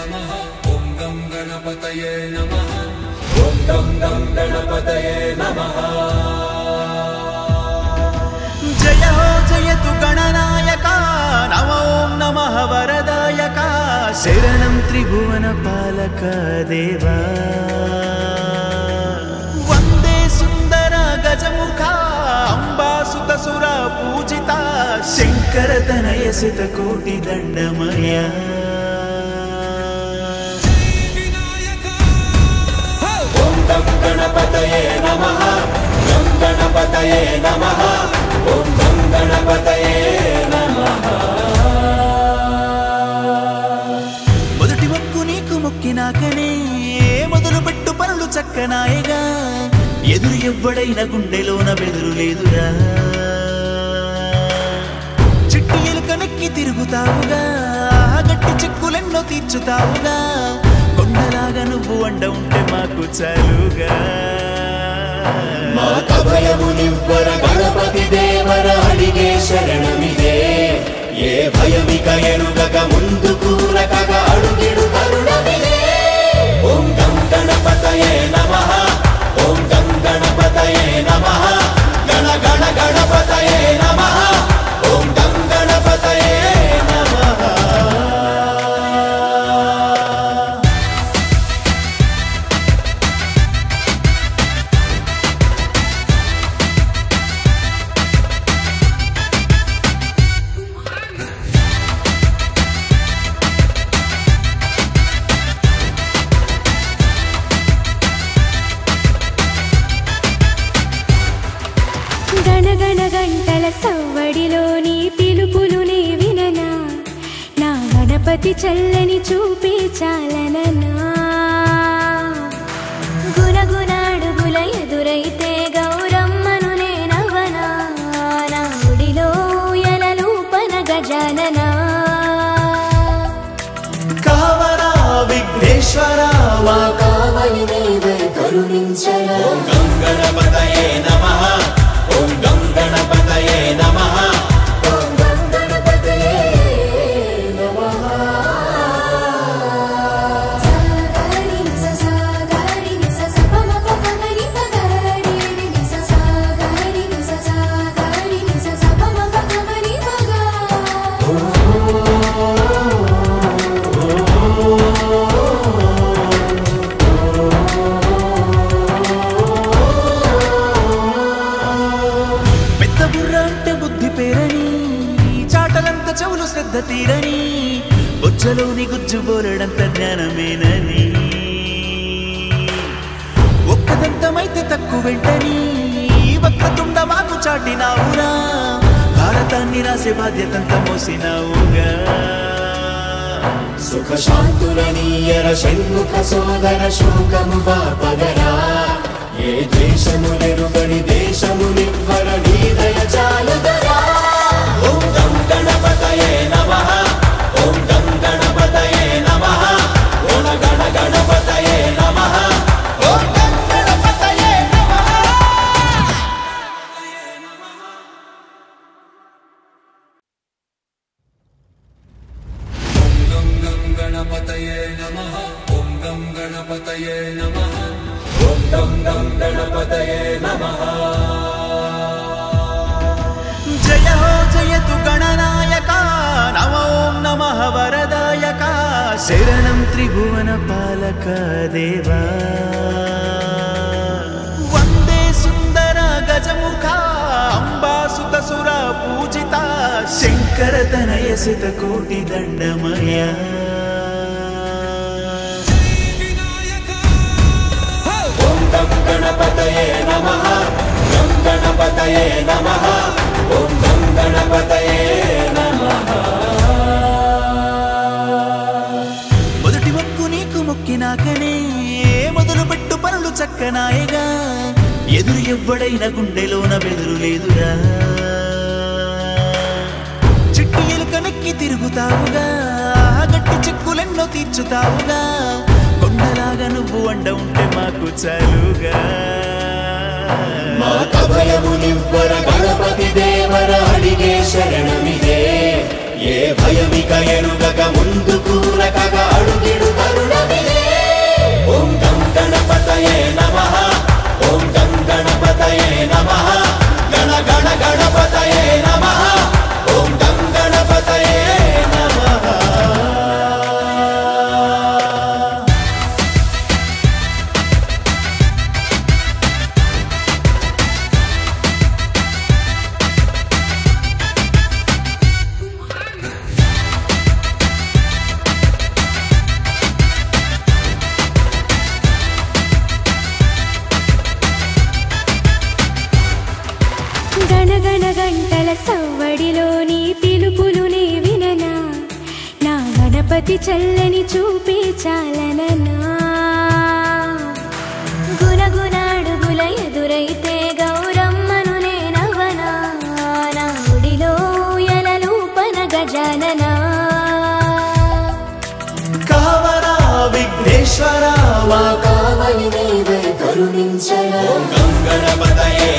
नमः ॐ गं गणपतये नमः ॐ गं गणपतये नमः जय हो जयतु गणनायका नमो ॐ नमः वरदायका शरणं त्रिभुवन पालक देवा वंदे सुंदर गजमुखा अंबासुत सुर पूजिता शंकर तनय सित कोटि दंडमय ॐ गं गणपतये नमः गं गणपतये नमः ॐ गं गणपतये नमः మొదటి మొక్కు నీకు మొక్కినాకనే మొదలు పెట్టు పనులు చక్కనాయగా ఎదురు ఎవ్వడైన గుండెలోన బెదురు లేదురా చిట్టి ఎలుకనెక్కి తిరుగుతావుగా గట్టి చిక్కులెన్నో తీర్చుతావుగా కొండలాగా నువ్వు అండ ఉంటే మాకు చాలుగా మాకభయమునివ్వర గణపతి దేవర అడిగే శరణమిదే ఏ భయమిక ఎరుగక ముందుకు రకగా అడుగిడు కరుణమిదే ఓం గం గణపతయే నమః ఓం గం గణపతయే నమః గణ గణ గణపతయే నమః ఓం గం గణపతయే నమః గణగణ గంటల సవ్వడిలోని పిలుపులునే విననా నా గణపతి చల్లని చూపే చాలననా గుణగుణాడుగుల ఎదురైతే గౌరమ్మను నేనవనా నా గుడిలో ఎలలూపన గజాననా కావరా విఘ్నేశ్వరా మా కావలి నీవే కరుణించరా ఓం గం గణపతయే నమః ఓం గం గణపతయే నమః ఓం గం గణపతయే నమః సాగరి నిస సాగరి నిస సపమపగరి పగరి నిస సాగరి నిస సాగరి నిస సపమపగరి పగ పెద్ద బుర్ర అంటే బుద్ధి పేరని చాటలంత చెవులు శ్రద్ధ తీరని బొజ్జలోని గుజ్జు బోలెడంత జ్ఞానమేనని ఒక్కదంతమైతే తక్కువ వెంటని వక్రతుండ మాకు చాటినావురా భారతాన్ని రాసే బాధ్యతంత మోసినావుగా సుఖ శాంతులనీయర షణ్ముఖ సోదర శోకము బాపగరా ఏ ద్వేషములెరుగని దేశమునివ్వర నీ దయ చాలుదరా ఓం గం గణపతయే నమః ఓం గం గణపతయే నమః ఓం గణ గణపతయే నమః ఓం గం గణపతయే నమః ఓం గం గణపతయే నమః ఓం గం గణపతయే నమః ఓం గం గణపతయే నమః జయ హో జయతు గణనాయకా నమో ॐ నమః వరదాయకా శరణం త్రిభువన పాలక దేవా వందే సుందర గజముఖా అంబాసుత సుర పూజితా శంకర తనయ సిత కోటి దండమయ ఓం గం గణపతయే నమః గం గణపతయే నమః ఓం గం గణపతయే నమః మొదటి మొక్కు నీకు మొక్కినాకనే మొదలు పెట్టు పనులు చక్కనాయగా ఎదురు ఎవ్వడైన గుండెలోన బెదురు లేదురా చిట్టి ఎలుకనెక్కి తిరుగుతావుగా గట్టి చిక్కులెన్నో తీర్చుతావుగా కొండలాగా నువ్వు అండ ఉంటే మాకు చాలుగా మాకభయమునివ్వర గణపతి దేవర అడిగే శరణమిదే ఏ భయమిక ఎరుగక ముందుకు రకగా అడుగిడు అతి చల్లని చూపే చాలననా గునగునాడుగుల ఎదురైతే గౌరమ్మను నేనవనా నా ఒడిలో ఎలలూపన గజాననా కావరా విఘ్నేశ్వర మా కావలి నీవే కరుణించరా ఓం గం గణపతయే